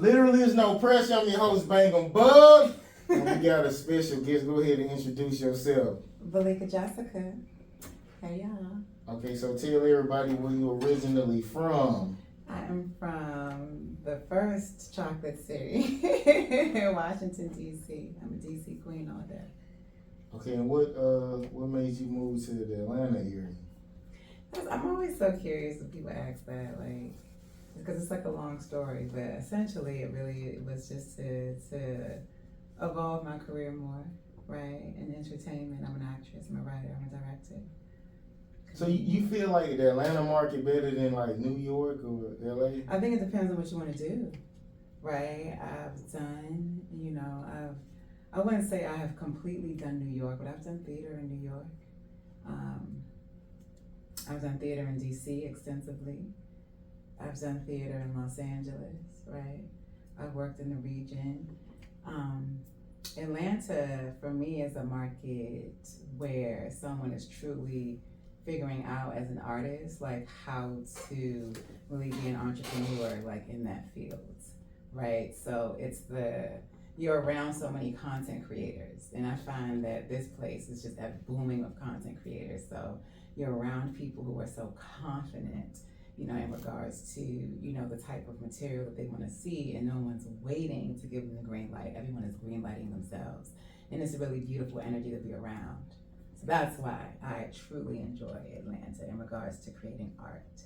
literally is no pressure. I'm your host, Bangembugg. And we got a special guest. Go ahead and introduce yourself. Valeka Jessica. Hey y'all. Okay, so tell everybody where you originally from. I am from the first chocolate city, Washington, D.C. I'm a D.C. queen all day. Okay, and what made you move to the Atlanta area? I'm always so curious when people ask that, like, because it's like a long story, but essentially it was just to evolve my career more, right? In entertainment, I'm an actress, I'm a writer, I'm a director. So you feel like the Atlanta market better than like New York or LA? I think it depends on what you want to do, right? I wouldn't say I have completely done New York, but I've done theater in New York. I've done theater in DC extensively. I've done theater in Los Angeles, right? I've worked in the region. Atlanta, for me, is a market where someone is truly figuring out as an artist, like how to really be an entrepreneur, like in that field, right? So you're around so many content creators, and I find that this place is just that booming of content creators. So you're around people who are so confident, in regards to, the type of material that they want to see, and no one's waiting to give them the green light. Everyone is green lighting themselves, and it's a really beautiful energy to be around. So that's why I truly enjoy Atlanta in regards to creating art.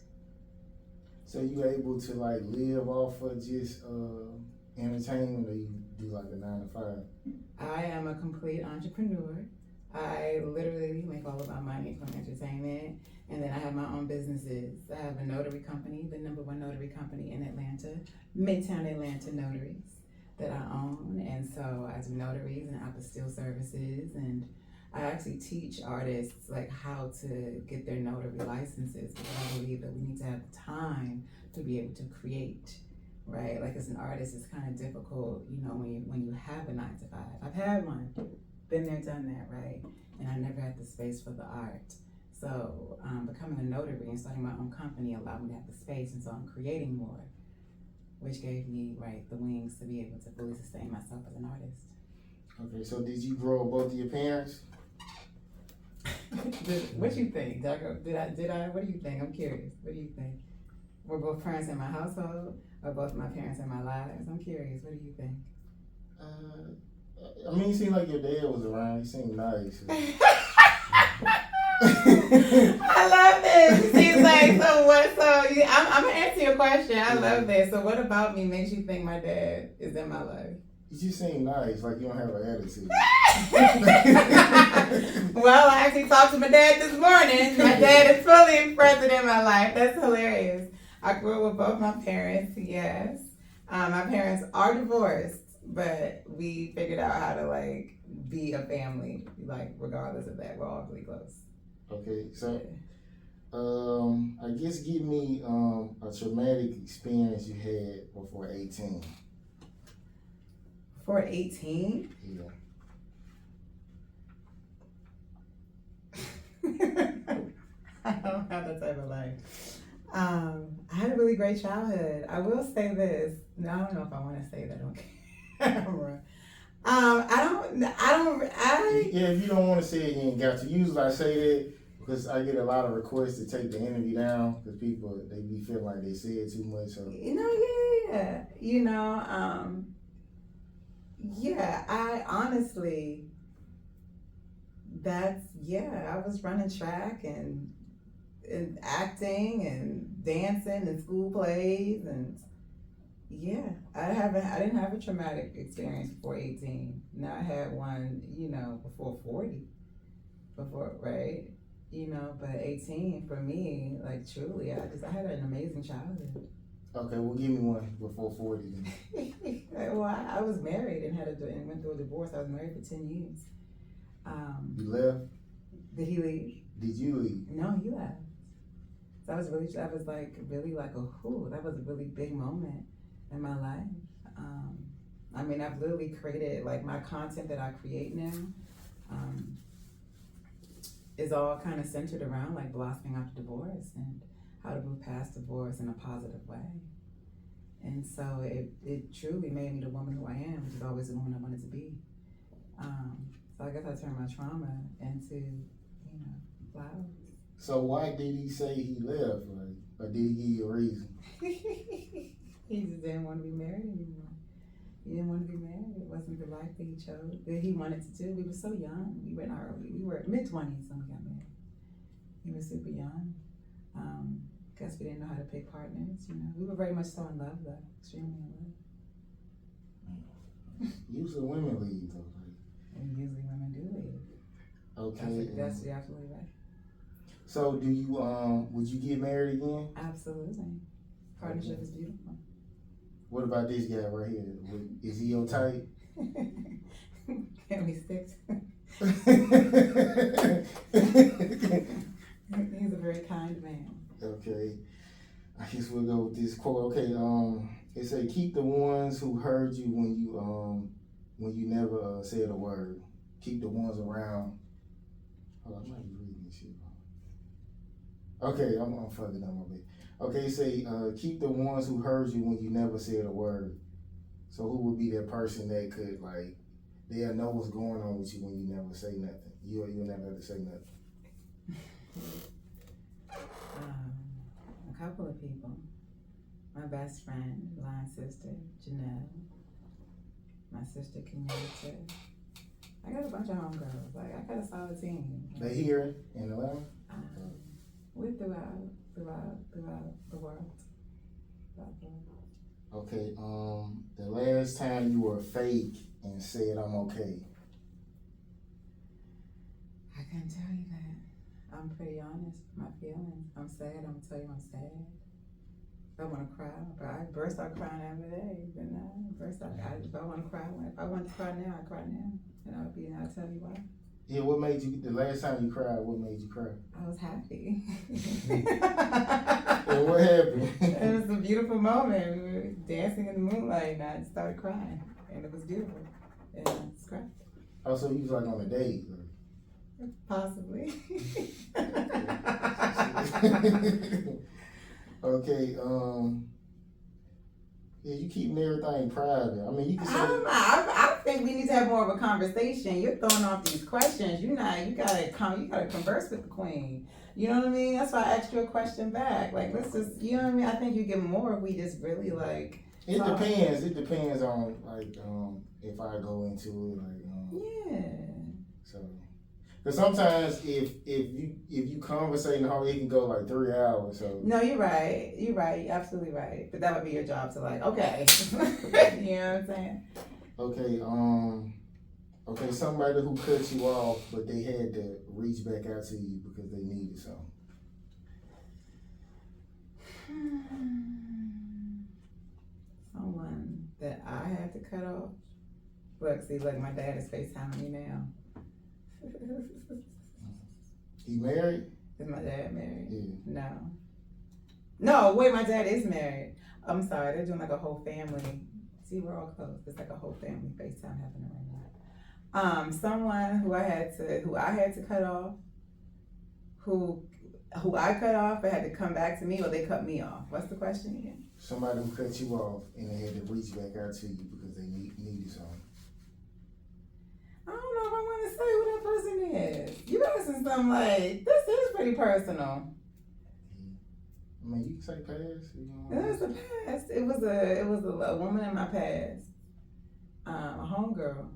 So you able to like live off of just entertainment, or you do like a 9 to 5? I am a complete entrepreneur. I literally make all of my money from entertainment, and then I have my own businesses. I have a notary company, the #1 notary company in Atlanta, Midtown Atlanta Notaries, that I own, and so I do notaries and apostille services, and I actually teach artists like how to get their notary licenses, because I believe that we need to have the time to be able to create, right? Like as an artist, it's kind of difficult, when you have a 9 to 5. I've had one, been there, done that, right? And I never had the space for the art. So becoming a notary and starting my own company allowed me to have the space, and so I'm creating more, which gave me, the wings to be able to fully sustain myself as an artist. Okay, so did you grow up both of your parents? What you think? Did I? What do you think? I'm curious. What do you think? Were both parents in my household, or both of my parents in my lives? I'm curious. What do you think? I mean, it seemed like your dad was around. He seemed nice. I love this. She's like, so what? I'm gonna answer your question. I love this. So what about me makes you think my dad is in my life? You just seem nice, like you don't have an attitude. Well, I actually talked to my dad this morning. My dad is fully present in my life. That's hilarious. I grew up with both my parents, yes. My parents are divorced, but we figured out how to be a family, regardless of that. We're all really close. Okay, so I guess give me a traumatic experience you had before 18. For 18? Yeah. I don't have that type of life. I had a really great childhood. I will say this. No, I don't know if I want to say that on camera. Yeah, if you don't want to say it, you ain't got to. Usually I say that because I get a lot of requests to take the interview down because people, they be feeling like they said too much. So. I honestly, I was running track and acting and dancing and school plays, and I didn't have a traumatic experience before 18. Now I had one, before 40, right? But 18 for me, truly, I had an amazing childhood. Okay, well, give me one before 40 then. Well, I was married and went through a divorce. I was married for 10 years. You left? Did he leave? Did you leave? No, he left. So that was that was a really big moment in my life. I've literally created, my content that I create now is all kind of centered around, blossoming after divorce and how to move past divorce in a positive way. And so it truly made me the woman who I am, which is always the woman I wanted to be. So I guess I turned my trauma into, flowers. So why did he say he left? Like, or did he give you a reason? He just didn't want to be married anymore. He didn't want to be married. It wasn't the life that he chose, that he wanted to do. We were so young. We were mid-20s when we got married. He was super young. Guess we didn't know how to pick partners, We were very much so in love, though. Extremely in love. Usually women leave, though. Right? And usually women do leave. Okay. That's you're absolutely right. So do you, would you get married again? Absolutely. Partnership is beautiful. What about this guy right here? Is he your type? Can we stick to He's a very kind man. Okay. I guess we'll go with this quote. Okay, it say keep the ones who heard you when you never said a word. Keep the ones around. Hold on, I might be reading this shit wrong. Okay, I'm fucking up my bit. Okay, say keep the ones who heard you when you never said a word. So who would be that person that could they'll know what's going on with you when you never say nothing? You'll never have to say nothing. A couple of people. My best friend, line sister, Janelle. My sister, Kenyatta. I got a bunch of homegirls. I got a solid team. They here in Atlanta? We're throughout the world. Okay, the last time you were fake and said I'm okay. I can't tell you that. I'm pretty honest with my feelings. I'm sad, I'm gonna tell you I'm sad. If I wanna cry, but I burst out crying every day. If I wanna cry, if I want to cry now, I cry now. And I'll tell you why. Yeah, what made you, the last time you cried, what made you cry? I was happy. And what happened? It was a beautiful moment. We were dancing in the moonlight and I started crying. And it was beautiful. And I just cried. Oh, so you was like on a date? Possibly. Okay, yeah, you keeping everything private. I mean, you can say. I think we need to have more of a conversation. You're throwing off these questions. You gotta converse with the queen. You know what I mean? That's why I asked you a question back. Like, let's just, you know what I mean? I think you get more if we just really It depends. It depends on if I go into it yeah. So, because sometimes if you conversating hard, it can go like 3 hours. So no, you're right. You're right. You're absolutely right. But that would be your job to okay. You know what I'm saying? Okay. Okay. Somebody who cut you off, but they had to reach back out to you because they needed something. Someone that I had to cut off. Look, my dad is FaceTiming me now. He married? Is my dad married? Yeah. No, wait, my dad is married. I'm sorry, they're doing like a whole family. See, we're all close. It's like a whole family FaceTime happening right now. Someone who I had to cut off, who I cut off but had to come back to me, or they cut me off. What's the question again? Somebody who cut you off and they had to reach back out to you because they needed something. I don't know if I want to say who that person is. You asking something like, this is pretty personal. I mean, you can say past. It was a past. It was a woman in my past, a homegirl,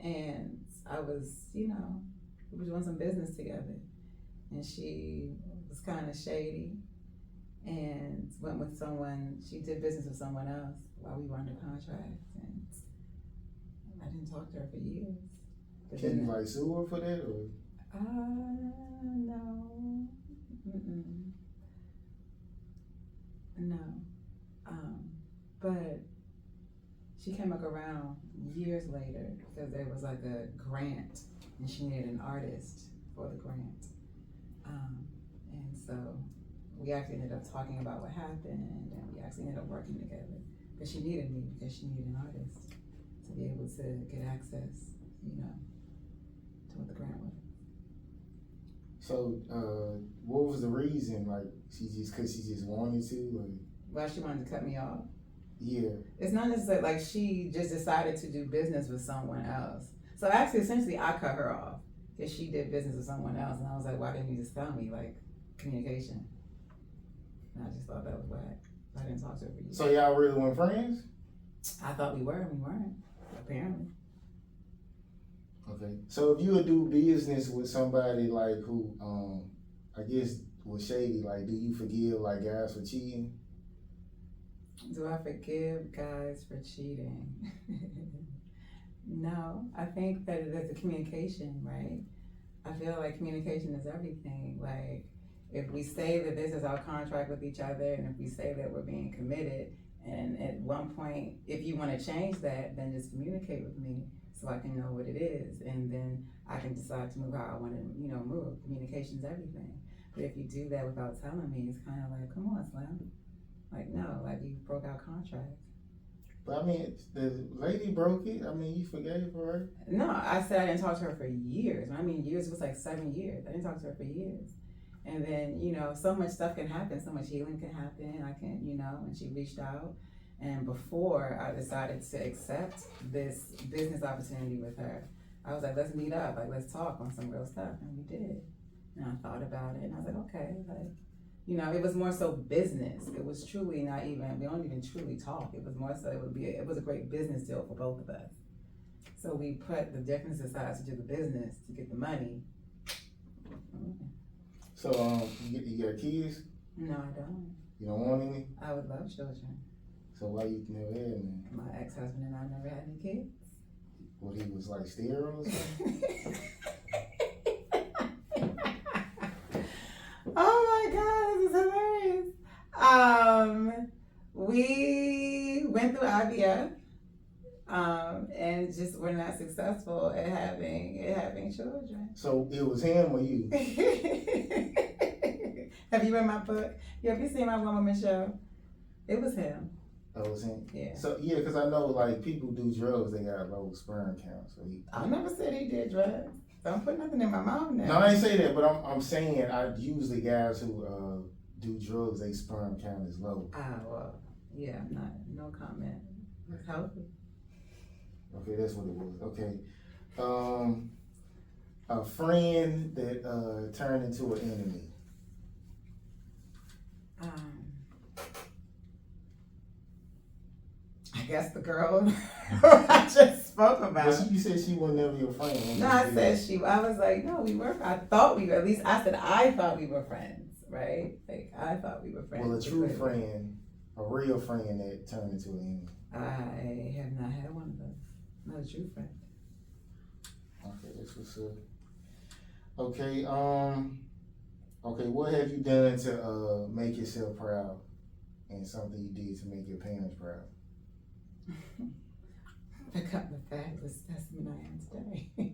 and I was, we were doing some business together, and she was kind of shady, and went with someone. She did business with someone else while we were under contract, and I didn't talk to her for years. Can you sue her for that or? No. No. But she came back around years later because there was like a grant and she needed an artist for the grant. And so we actually ended up talking about what happened and we actually ended up working together because she needed me because she needed an artist to be able to get access, to what the grant was. So, what was the reason? Like, cause she just wanted to? Why she wanted to cut me off? Yeah. It's not necessarily like she just decided to do business with someone else. So actually, essentially, I cut her off because she did business with someone else, and I was like, why didn't you just tell me? Like, communication. And I just thought that was whack. I didn't talk to her for years. So y'all really weren't friends? I thought we were, and we weren't. Apparently. Okay. So if you would do business with somebody like who, I guess was shady, like, do you forgive like guys for cheating? Do I forgive guys for cheating? No, I think that there's a communication, right? I feel like communication is everything. Like, if we say that this is our contract with each other, and if we say that we're being committed, and at one point, if you want to change that, then just communicate with me so I can know what it is, and then I can decide to move how I want to, move. Communication's everything. But if you do that without telling me, it's kind of like, come on, Slim. Like, no, like you broke our contract. But I mean, the lady broke it. I mean, you forgave her, right? No, I said I didn't talk to her for years. When I mean years, it was like 7 years. I didn't talk to her for years. And then, so much stuff can happen, so much healing can happen. I can, and she reached out. And before I decided to accept this business opportunity with her, I was like, let's meet up, like, let's talk on some real stuff. And we did. And I thought about it, and I was like, okay, like, it was more so business. It was truly not even, we don't even truly talk. It was more so, it was a great business deal for both of us. So we put the differences aside to do the business, to get the money. So, you got kids? No, I don't. You don't want any? I would love children. So why you never had any? My ex-husband and I never had any kids. What, he was like sterile or something? Oh my God, this is hilarious. We went through IVF, and just were not successful at having children. So it was him or you? Have you read my book? Have you seen my One Woman show? It was him. Oh, it was him? Yeah. So, yeah, because I know, like, people do drugs, they got low sperm count. So I never said he did drugs. Don't put nothing in my mouth now. No, I ain't say that, but I'm saying usually guys who do drugs, they sperm count is low. Well, yeah, no comment. It's healthy. Okay, that's what it was. Okay. A friend that turned into an enemy. I guess the girl I just spoke about. But you said she was never your friend. No, I said I was like, no, we were. I thought we were. At least I said I thought we were friends, right? Like I thought we were friends. Well, a true friend, a real friend that turned into an enemy. I have not had one of those. Not a true friend. Okay, that's what's up. Okay, okay, what have you done to make yourself proud, and something you did to make your parents proud? I got the fabulous specimen I am today.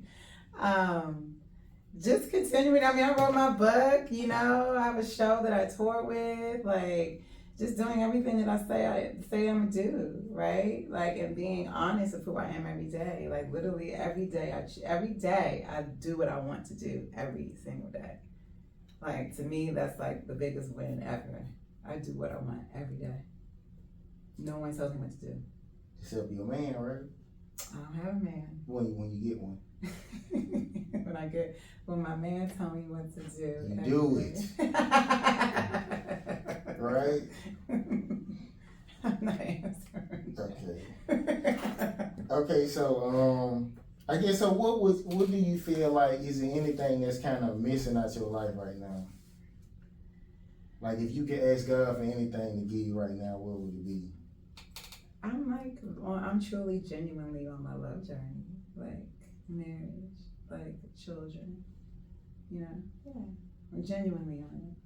Just continuing. I mean, I wrote my book. I have a show that I tour with. Like, just doing everything that I say I'm gonna do, right? Like, and being honest with who I am every day. Like, literally every day I do what I want to do every single day. Like, to me, that's like the biggest win ever. I do what I want every day. No one tells me what to do. Except your man, right? I don't have a man. When you get one. When my man tell me what to do. You do it. Right? I'm not answering. Okay. Okay, so I guess so what do you feel like, is there anything that's kind of missing out your life right now? Like, if you could ask God for anything to give you right now, what would it be? I'm truly genuinely on my love journey. Like marriage, like children. Yeah. I'm genuinely on it.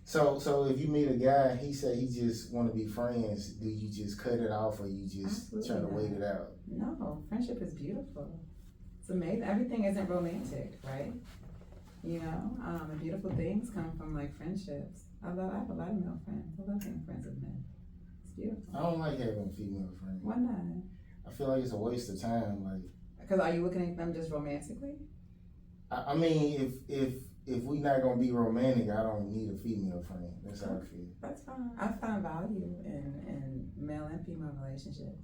So if you meet a guy, he said he just want to be friends, do you just cut it off, or you just Absolutely try to not. wait it out? No, friendship is beautiful. It's amazing. Everything isn't romantic, right? Beautiful things come from like friendships. I have a lot of male friends. I love being friends with men. It's beautiful. I don't like having female friends. Why not? I feel like it's a waste of time. Like, because are you looking at them just romantically? I mean, if if we not gonna be romantic, I don't need a female friend. That's how I feel. That's fine. I find value in male and female relationships.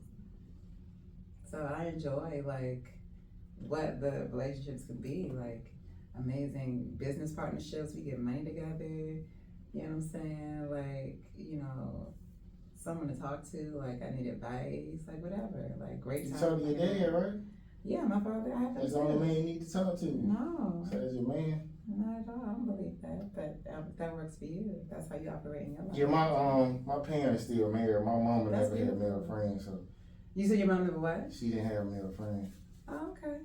So I enjoy like what the relationships can be, like amazing business partnerships. We get money together. You know what I'm saying? Like, you know, someone to talk to. Like I need advice. Like whatever. Like great You time. talk to your dad, right? Yeah, my father. I have That's the only man you need to talk to. No. So that's your man. Not at all. I don't believe that. But that works for you. That's how you operate in your life. Yeah, my parents still married. My mama That's never had beautiful. male friends, so You said your mom never what? she didn't have male friends. Oh, okay.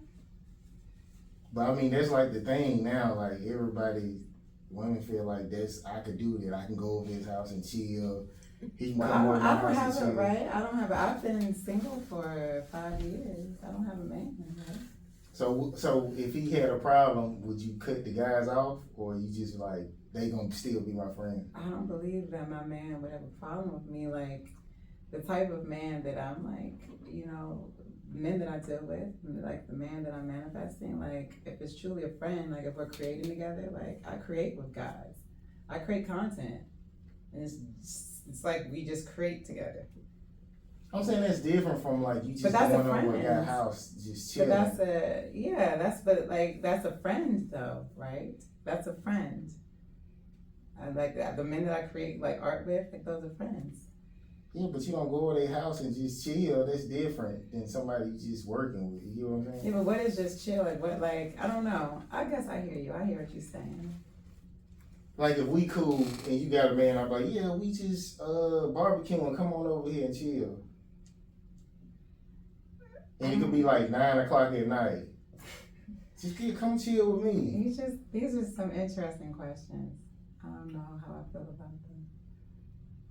But I mean, that's like the thing now. Like everybody, women feel like that's I could do that. I can go over his house and chill. He can Well, come over my I don't house have and it, chill. right? I don't have it. I've been single for 5 years. I don't have a man, right? So if he had a problem, would you cut the guys off, or you just like they gonna still be my friend? I don't believe that my man would have a problem with me. Like the type of man that I'm like, you know, men that I deal with, like the man that I'm manifesting, like if it's truly a friend, like if we're creating together, like I create with guys. I create content. And it's like we just create together. I'm saying that's different from like you just But that's going a over a friend. guy's house just But chilling. that's a friend though, right? That's a friend. I like that. The men that I create like art with, like those are friends. Yeah, but you don't go over their house and just chill. That's different than somebody you just working with. You know what I'm saying? Yeah, but what is just chill? Like what? Like I don't know. I guess I hear you. I hear what you're saying. Like if we cool and you got a man, I'm like, yeah, we just barbecuing. Come on over here and chill. And it could be like 9 o'clock at night. Just come chill with me. These are some interesting questions. I don't know how I feel about them.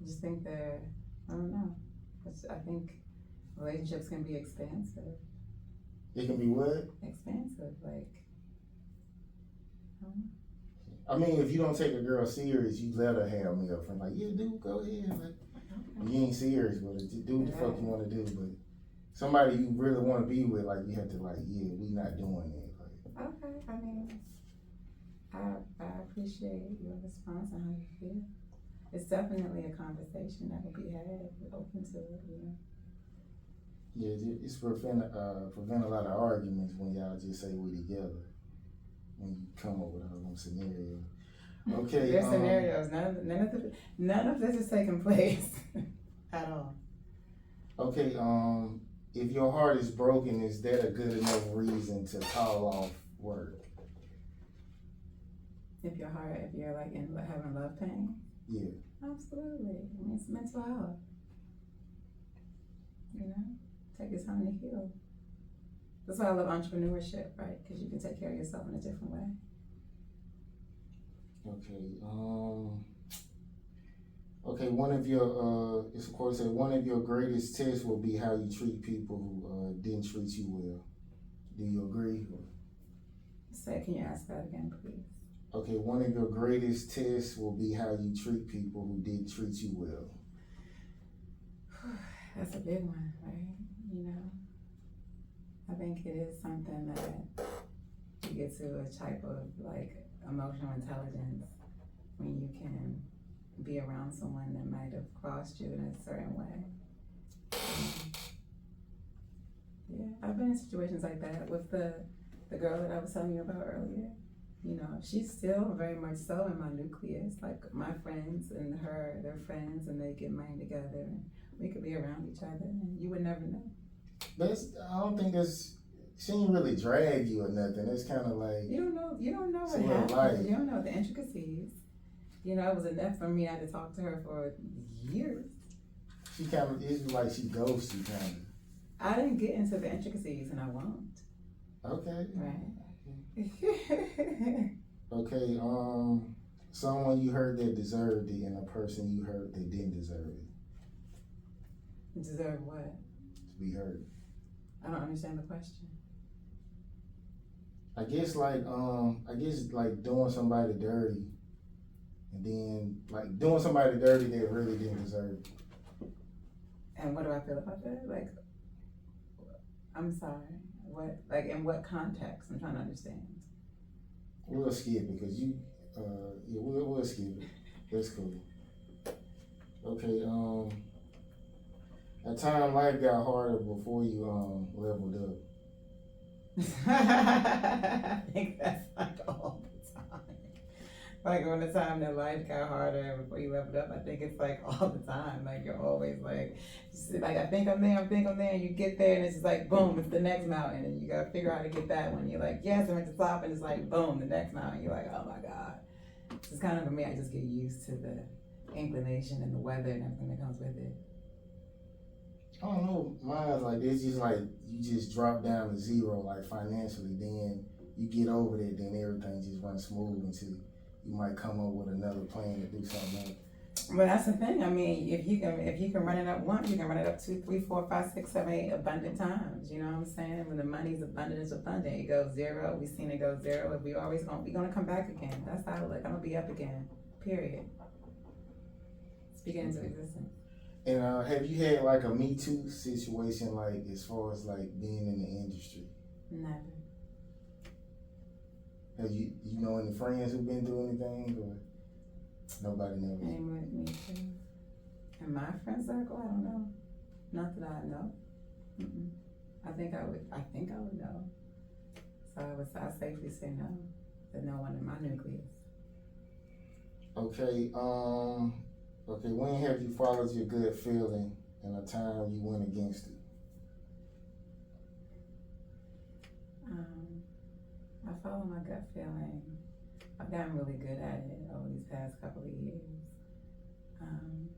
I just think I don't know. I think relationships can be expansive. It can be what? Expansive, like. I mean, if you don't take a girl serious, you let her have me up front. Like, yeah, dude, go ahead. Like, you ain't serious with it. Just do what the fuck you want to do. But somebody you really want to be with, like, you have to, like, yeah, we not doing that. Like, Okay, I mean, I appreciate your response and how you feel. It's definitely a conversation that will be had. We're open to it, you know. yeah, it's prevent a lot of arguments when y'all just say we together. When you come up with a scenario. Okay. There's scenarios. None of this is taking place at all. Okay. If your heart is broken, is that a good enough reason to call off work? If you're like having love pain. Yeah. Absolutely. I mean, it's mental health. You know, take your time to heal. That's why I love entrepreneurship, right? Because you can take care of yourself in a different way. Okay. Okay. One of your it's of course one of your greatest tests will be how you treat people who didn't treat you well. Do you agree? Can you ask that again, please? Okay. One of your greatest tests will be how you treat people who didn't treat you well. That's a big one, right? You know. I think it is something that you get to a type of like emotional intelligence when you can be around someone that might have crossed you in a certain way. Yeah, I've been in situations like that with the girl that I was telling you about earlier. You know, she's still very much so in my nucleus. Like my friends and her, they're friends, and they get money together, and we could be around each other, and you would never know. I don't think she didn't really drag you or nothing. It's kind of like you don't know it's what a little happened. light. You don't know the intricacies. You know, it was enough for me. I had to talk to her for years. She kind of it's like she ghosts you kind of. I didn't get into the intricacies, and I won't. Okay. Right. Okay. Someone you heard that deserved it, and a person you heard that didn't deserve it. Deserve what? To be heard. I don't understand the question. I guess like doing somebody dirty, and then like doing somebody dirty that really didn't deserve it. And what do I feel about that? Like, I'm sorry. What? Like, in what context? I'm trying to understand. we'll skip it because yeah, we'll skip it. That's cool. Okay, at time life got harder before you leveled up. I think that's like all the time. Like when the time that life got harder before you leveled up, I think it's like all the time. Like you're always like, I think I'm there, and you get there, and it's just like boom, it's the next mountain, and you gotta figure out how to get that one. You're like, yes, I'm at the top, and it's like boom, the next mountain. You're like, oh my god. It's kind of for me. I just get used to the inclination and the weather and everything that comes with it. I don't know, mine's like it's just like you just drop down to zero, like financially. Then you get over it, then everything just runs smooth until you might come up with another plan to do something else. But that's the thing. I mean, if you can run it up once, you can run it up 2, 3, 4, 5, 6, 7, 8 abundant times. You know what I'm saying? When the money's abundant, it's abundant. It goes zero. We've seen it go zero. If we always gonna come back again. That's how I look. I'm gonna be up again. Period. Speaking into existence. And have you had like a Me Too situation, like as far as like being in the industry? Never. Have you know any friends who've been through anything, or nobody never? Anyone with Me Too? In my friend circle, I don't know. Not that I know. Mm-mm. I think I would know. So I safely say no. That no one in my nucleus. Okay. Okay. When have you followed your gut feeling in a time you went against it? I follow my gut feeling. I've gotten really good at it over these past couple of years.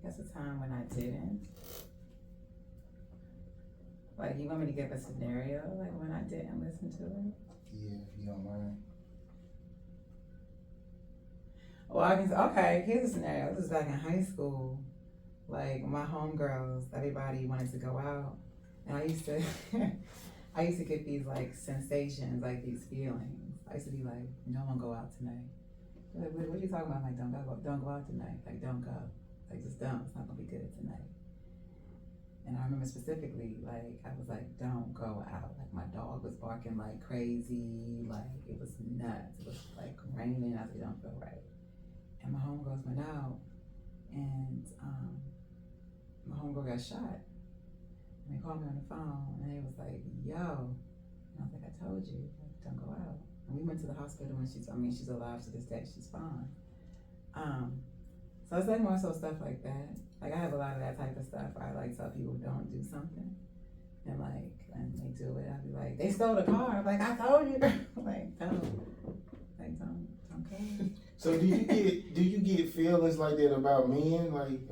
That's a time when I didn't. Like, you want me to give a scenario, like when I didn't listen to it? Yeah, if you don't mind. Well, okay, here's a scenario. This is back in high school. Like, my homegirls, everybody wanted to go out. And I used to, I used to get these, like, sensations, like, these feelings. I used to be like, no one go out tonight. Like, what are you talking about? Like, don't go out tonight. Like, don't go. Like, just don't. It's not gonna be good tonight. And I remember specifically, like, I was like, don't go out. Like, my dog was barking like crazy. Like, it was nuts. It was, like, raining. I was like, don't feel right. And my homegirls went out, and my homegirl got shot. And they called me on the phone, and they was like, yo. And I was like, I told you, like, don't go out. And we went to the hospital, and she's alive to this day. She's fine. So it's like more so stuff like that. Like, I have a lot of that type of stuff where I like tell people don't do something. And like, when they do it, I'll be like, they stole the car. I'm like, I told you. Like, don't go. So do you get feelings like that about men? Like,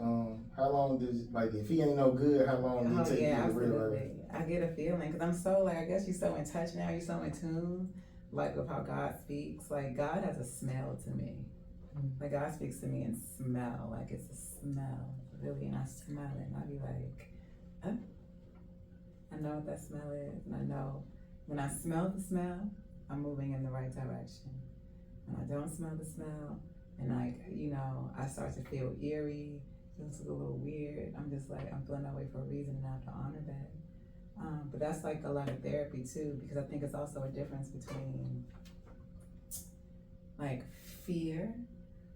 how long does, like, if he ain't no good, how long do it take you to realize? I get a feeling, because I'm so, like, I guess you're so in touch now, you're so in tune, like, with how God speaks. Like, God has a smell to me. Like, God speaks to me in smell, like, it's a smell, really, and I smell it, and I be like, oh. I know what that smell is, and I know when I smell the smell, I'm moving in the right direction. When I don't smell the smell, and like, you know, I start to feel eerie, feels a little weird, I'm just like, I'm feeling that way for a reason, and I have to honor that. But that's like a lot of therapy too, because I think it's also a difference between like fear,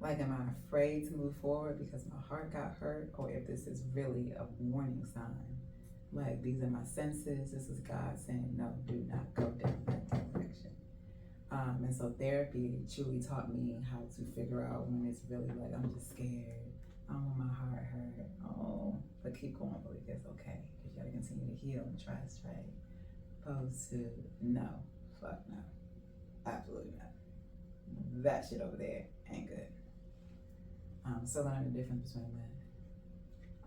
like am I afraid to move forward because my heart got hurt, or if this is really a warning sign. Like, these are my senses, this is God saying, no, do not go down that direction. And so therapy truly taught me how to figure out when it's really like, I'm just scared, I don't want my heart hurt, oh, but keep going, believe it's okay, because you gotta continue to heal and try straight. Opposed to, no, fuck no, absolutely not. That shit over there ain't good. So learn the difference between that.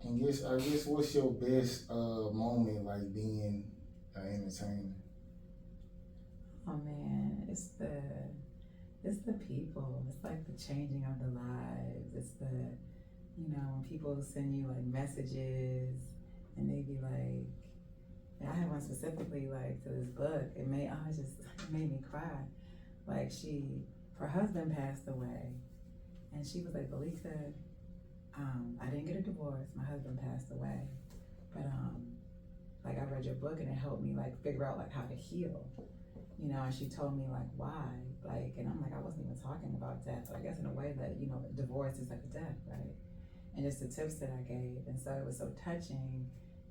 And I guess what's your best moment like being an entertainer? Oh man, it's the people. It's like the changing of the lives. It's the, you know, when people send you like messages and they be like, and I have one specifically like to this book. It made me cry. Like her husband passed away, and she was like, Valeka, I didn't get a divorce. My husband passed away, but like I read your book and it helped me like figure out like how to heal. you know, and she told me like why, like, and I'm like, I wasn't even talking about death. But I guess in a way that, you know, divorce is like a death, right? And just the tips that I gave, and so it was so touching.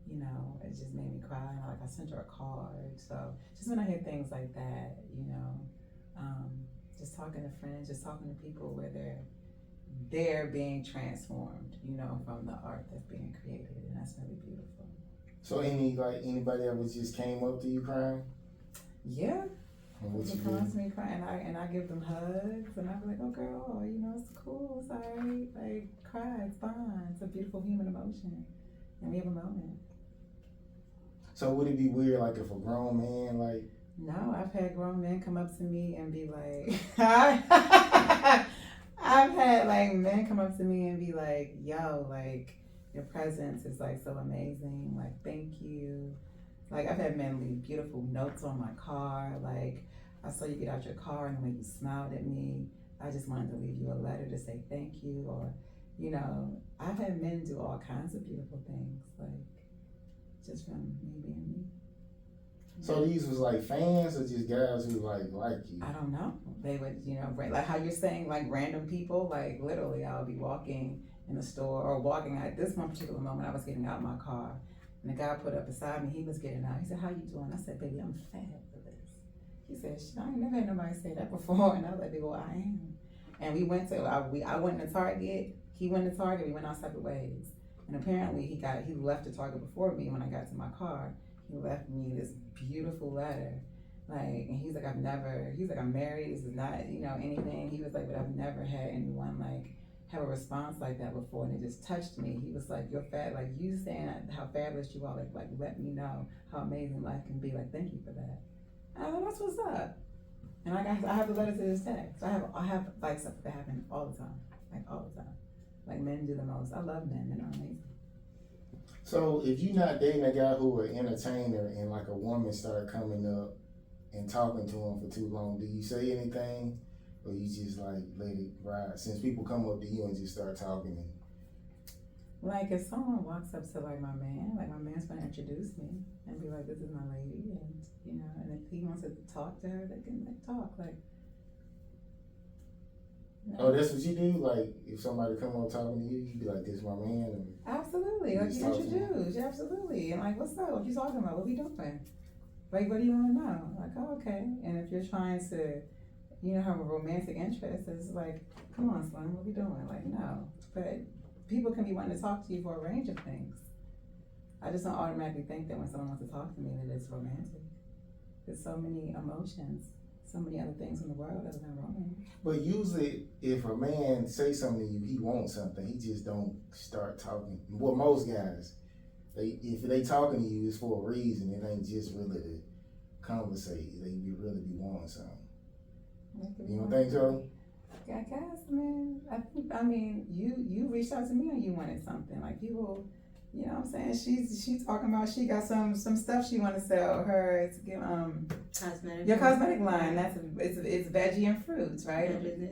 You know, it just made me cry. And like I sent her a card. So just when I hear things like that, you know, just talking to friends, just talking to people where they're being transformed, you know, from the art that's being created, and that's really beautiful. So anybody that was just came up to you crying? Yeah. And what you People come up did? to me crying, and I give them hugs, and I be like, "Oh, girl, you know, it's cool, it's alright. Like, cry, it's fine. It's a beautiful human emotion, and we have a moment." So would it be weird like if a grown man like No, I've had grown men come up to me and be like, I've had like men come up to me and be like, "Yo, like, your presence is like so amazing. Like, thank you." Like, I've had men leave beautiful notes on my car. Like, I saw you get out your car and the way you smiled at me. I just wanted to leave you a letter to say thank you. Or, you know, I've had men do all kinds of beautiful things. Like, just from me being me. so these was like fans or just guys who like you? I don't know. They would, you know, like how you're saying, like random people. Like literally, I would be walking in the store or walking at this one particular moment. I was getting out my car, and the guy put up beside me. He was getting out. He said, "How you doing?" I said, "Baby, I'm fabulous." He said, "Shit, I ain't never had nobody say that before." And I was like, "Baby, well, I am." And we went to, I went to Target. He went to Target. We went our separate ways. And apparently, he left the Target before me. When I got to my car, he left me this beautiful letter. Like, and he's like, I'm married, this is not, you know, anything. He was like, but I've never had anyone like have a response like that before, and it just touched me. He was like, "You're fat, like you saying how fabulous you are, like let me know how amazing life can be. Like, thank you for that." And I was like, "That's what's up." And I have the letter to this day. So I have like stuff that happen all the time, like all the time. Like men do the most. I love men. Men are amazing. So if you're not dating a guy who an entertainer and like a woman start coming up and talking to him for too long, do you say anything? Or you just like let it ride? Since people come up to you and just start talking and Like if someone walks up to like my man's gonna introduce me and be like, "This is my lady," and you know, and if he wants to talk to her, they can like talk. Like, you know. oh, that's what you do? Like if somebody come up talking to you, you be like, "This is my man," and Absolutely, like just you talk to him. introduce, yeah, absolutely, and like, "What's up? What you talking about? What we doing? Like, what do you want to know?" Like, "Oh, okay." And if you're trying to, you know, have a romantic interest, it's like, "Come on, Slim, what we doing?" Like, no, but people can be wanting to talk to you for a range of things. I just don't automatically think that when someone wants to talk to me that it's romantic. There's so many emotions, so many other things in the world other than romance. But usually, if a man say something to you, he wants something. He just don't start talking. Well, most guys, if they talking to you, it's for a reason. It ain't just really to conversate. They really be wanting something. You don't think so? I guess, man. I mean, you reached out to me and you wanted something. Like people, you know what I'm saying? She's talking about she got some stuff she want to sell. Her Cosmetic. your cosmetic line. It's veggie and fruits, right?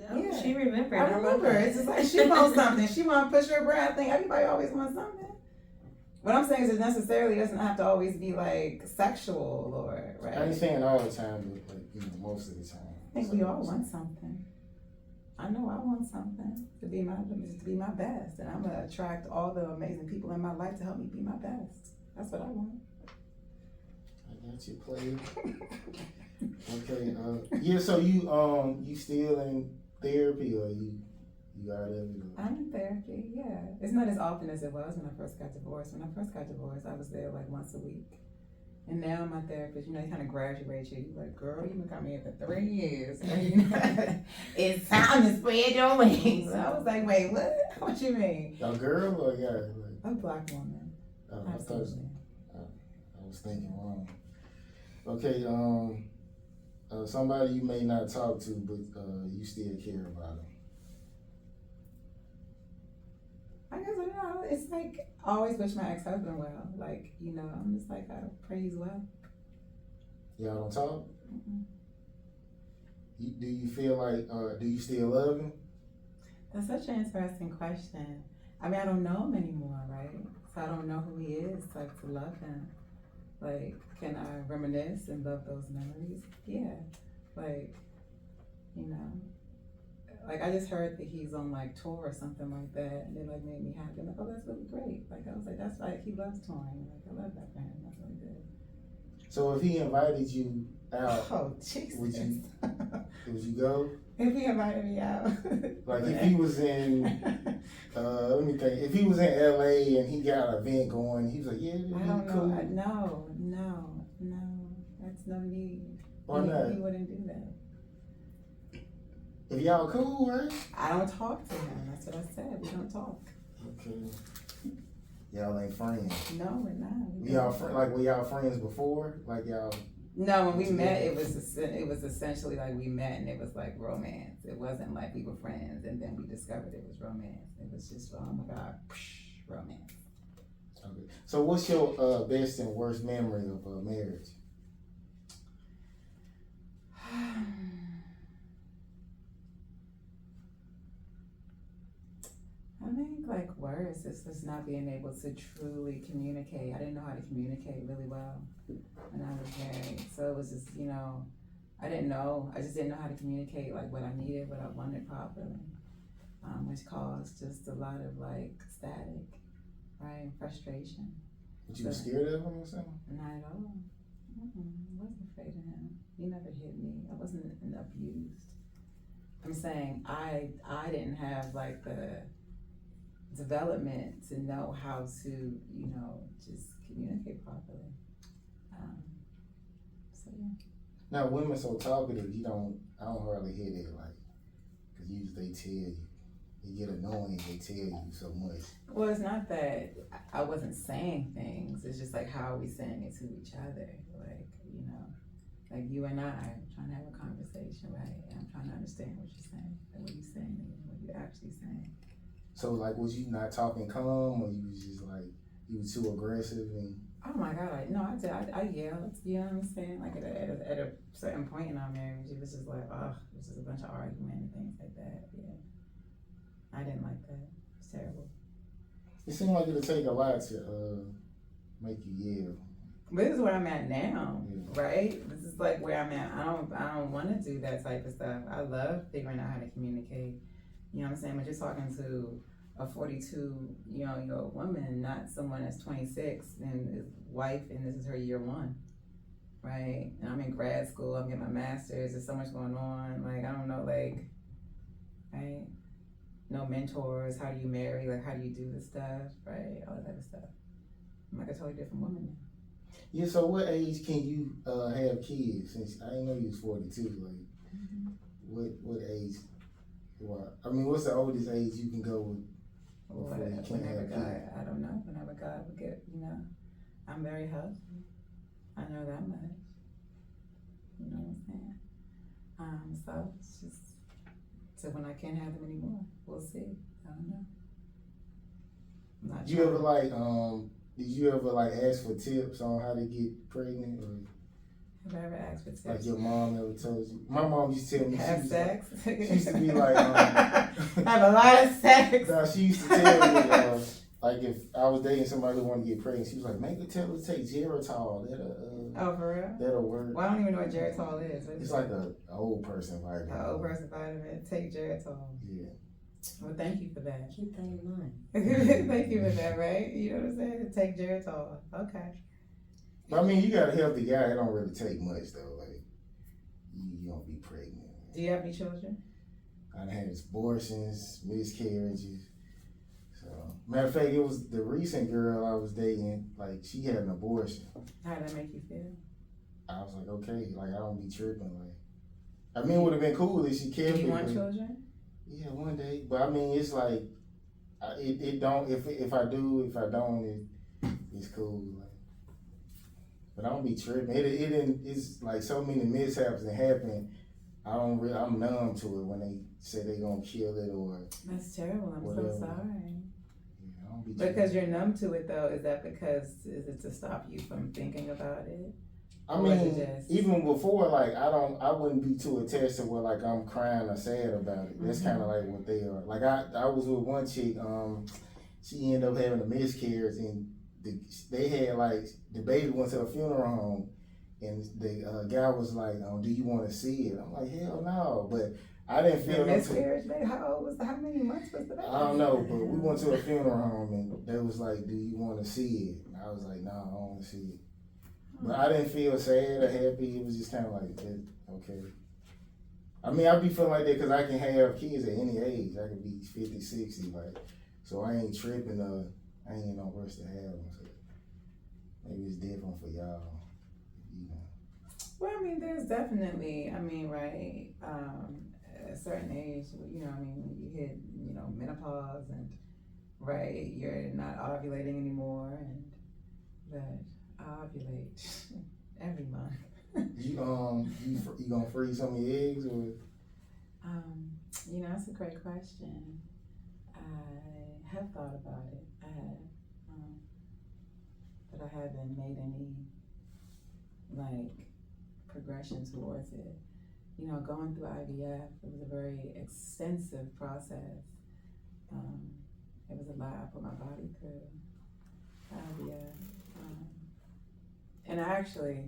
Oh, Yeah. she remembered. I remember. It's just like she wants something. She want to push her brand. I think everybody always wants something. What I'm saying is it necessarily doesn't have to always be like sexual or right. I ain't saying all the time, but like, you know, most of the time. I think we all want something. I know I want something to be my best, and I'm gonna attract all the amazing people in my life to help me be my best. That's what I want. I got you, player. Okay. Yeah. So you still in therapy or you out of it? I'm in therapy. Yeah, it's not as often as it was when I first got divorced. When I first got divorced, I was there like once a week. And now my therapist, you know, he kind of graduates you. He's like, "Girl, you've been coming here for 3 years. It's time to spread your wings." I was like, "Wait, what? What you mean?" A girl or a guy? Like, A black woman. I Absolutely. was thinking wrong. Okay. Somebody you may not talk to, but you still care about them. I guess, you know, it's like, I always wish my ex-husband well. Like, you know, I'm just like, I pray he's well. Y'all don't talk? Mm-mm. Do you feel like, do you still love him? That's such an interesting question. I mean, I don't know him anymore, right? So I don't know who he is, like, to love him. Like, can I reminisce and love those memories? Yeah. Like, you know, like I just heard that he's on like tour or something like that, and it like made me happy. I'm like, oh, that's really great. Like I was like, that's like he loves touring. Like I love that for him. That's really good. So if he invited you out, Oh Jesus! would you go? If he invited me out, Like if he was in, let me think. If he was in LA and he got an event going, he was like, yeah, I don't cool. know. No. That's no need. Why not? He wouldn't do that. If y'all cool, right? I don't talk to him. That's what I said. We don't talk. Okay. Y'all ain't friends. No, we're not. Y'all were y'all friends before? Like y'all? No, when we met, it was essentially like we met and it was like romance. It wasn't like we were friends and then we discovered it was romance. It was just, oh my God, romance. Okay. So what's your best and worst memory of marriage? I think like worse is just not being able to truly communicate. I didn't know how to communicate really well when I was married. So it was just, I didn't know. I just didn't know how to communicate like what I needed, what I wanted properly, which caused just a lot of like static, right, and frustration. But you were scared of him or something? Not at all. I wasn't afraid of him. He never hit me. I wasn't abused. I'm saying I didn't have like the development to know how to, just communicate properly. So yeah. Now women so talkative, I don't hardly hear that, like, cause usually they tell you, it get annoying, they tell you so much. Well, it's not that I wasn't saying things, it's just like how are we saying it to each other, like, like you and I are trying to have a conversation, right? And I'm trying to understand what you're saying, and what you're saying, and what you're actually saying. So like, was you not talking calm, or you was just like, you were too aggressive and? Oh my God, I yelled, you know what I'm saying? Like at a certain point in our marriage, it was just like, it was just a bunch of argument and things like that, yeah. I didn't like that, it was terrible. It seemed like it'd take a lot to make you yell. But this is where I'm at now, right? This is like where I'm at. I don't want to do that type of stuff. I love figuring out how to communicate. You know what I'm saying? But you're talking to a 42-year-old woman, not someone that's 26 and is wife, and this is her year one, right? And I'm in grad school. I'm getting my master's. There's so much going on. Like I don't know, like, right? No mentors. How do you marry? Like how do you do this stuff, right? All that type of stuff. I'm like a totally different woman now. Yeah, so what age can you have kids? Since I didn't know you was 42, like, what age? I mean, what's the oldest age you can go with before you can't have kids? I don't know. Whenever God will get, I'm very healthy. I know that much. You know what I'm saying? So it's just, so when I can't have them anymore, we'll see. I don't know. I'm not You sure. ever like, did you ever like ask for tips on how to get pregnant, or have I ever asked for tips? like your mom ever told you? My mom used to tell me have sex. She used to be like, have a lot of sex. No, she used to tell me like if I was dating somebody who wanted to get pregnant, she was like, make her tell her to take Geritol. Oh, for real? That'll work. Well, I don't even know what Geritol is. It's like an old person vitamin. An old person vitamin. Take Geritol. Yeah. Well, thank you for that. Keep that in mind. Thank you for that, right? You know what I'm saying? Take Geritol. Okay. But I mean, you got a healthy guy. It don't really take much though. Like, you don't be pregnant. Do you have any children? I had abortions, miscarriages. So, matter of fact, it was the recent girl I was dating. Like, she had an abortion. How did that make you feel? I was like, okay, like I don't be tripping. Like, I mean, it would have been cool if she kept Do you it. want children? Yeah, one day. But I mean, it's like, it don't. If I do, if I don't, it's cool. Like, but I don't be tripping. It's like so many mishaps that happen. I'm numb to it when they say they gonna kill it or. That's terrible. I'm whatever. so sorry. Yeah, I don't be Because you're numb to it though. Is that because is it to stop you from thinking about it? I mean, even before, like I wouldn't be too attached to where like I'm crying or sad about it. That's kind of like what they are. Like I was with one chick. She ended up having a miscarriage, and they had like the baby went to a funeral home, and the guy was like, "Do you want to see it?" I'm like, "Hell no!" But I didn't The feel miscarriage, baby. How many months was the baby? I don't know, but we went to a funeral home and they was like, "Do you want to see it?" And I was like, "No, I don't want to see it." But I didn't feel sad or happy. It was just kind of like, okay. I mean, I be feeling like that because I can have kids at any age. I could be 50, 60, like, so I ain't tripping. I ain't in no rush to have them. So maybe it's different for y'all. You know. Well, I mean, there's definitely, I mean, right, at a certain age, you know, I mean, when you hit, you know, menopause and, right, you're not ovulating anymore, and that I ovulate every month. You gonna freeze some of your eggs or? You know, that's a great question. I have thought about it. I have, but I haven't made any, like, progression towards it. You know, going through IVF, it was a very extensive process. It was a lot I put my body through IVF. And I actually,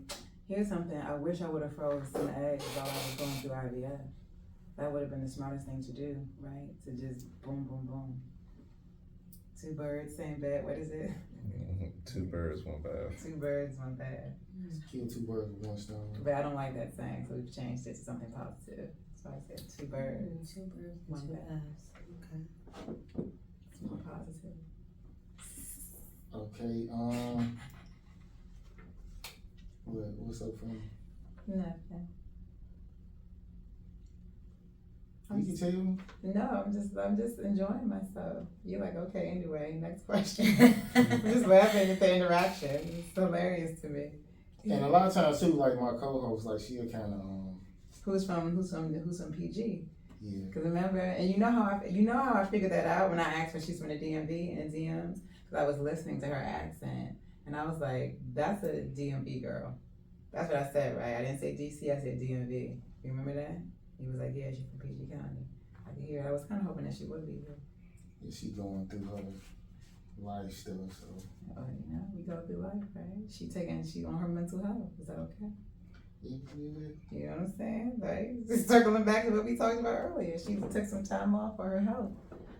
here's something, I wish I would have frozen some eggs while I was going through IVF. That would have been the smartest thing to do, right? To just boom, boom, boom. Two birds, same bed, what is it? Two birds, one bath. Two birds, one bed. Kill two birds with one stone. But I don't like that saying, so we've changed it to something positive. So I said two birds, Two birds, one two bath. baths. Okay. It's more positive. Okay. What's so funny? Nothing. You can tell me. No, I'm just enjoying myself. You're like, okay, anyway, next question. I'm just laughing at the interaction. It's hilarious to me. And a lot of times too, like my co-host, like she'll kind of Who's from PG? Yeah. Cause remember, and you know how I figured that out when I asked her she's from the DMV in the DMs, cause I was listening to her accent and I was like, that's a DMV girl. That's what I said, right? I didn't say DC, I said DMV. You remember that? He was like, yeah, she's from PG County. I could hear it. I was kind of hoping that she would be here. Yeah, she going through her life stuff, so. Oh, you know, we go through life, right? She on her mental health. Is that okay? Yeah. You know what I'm saying? Like, just circling back to what we talked about earlier. She took some time off for her health,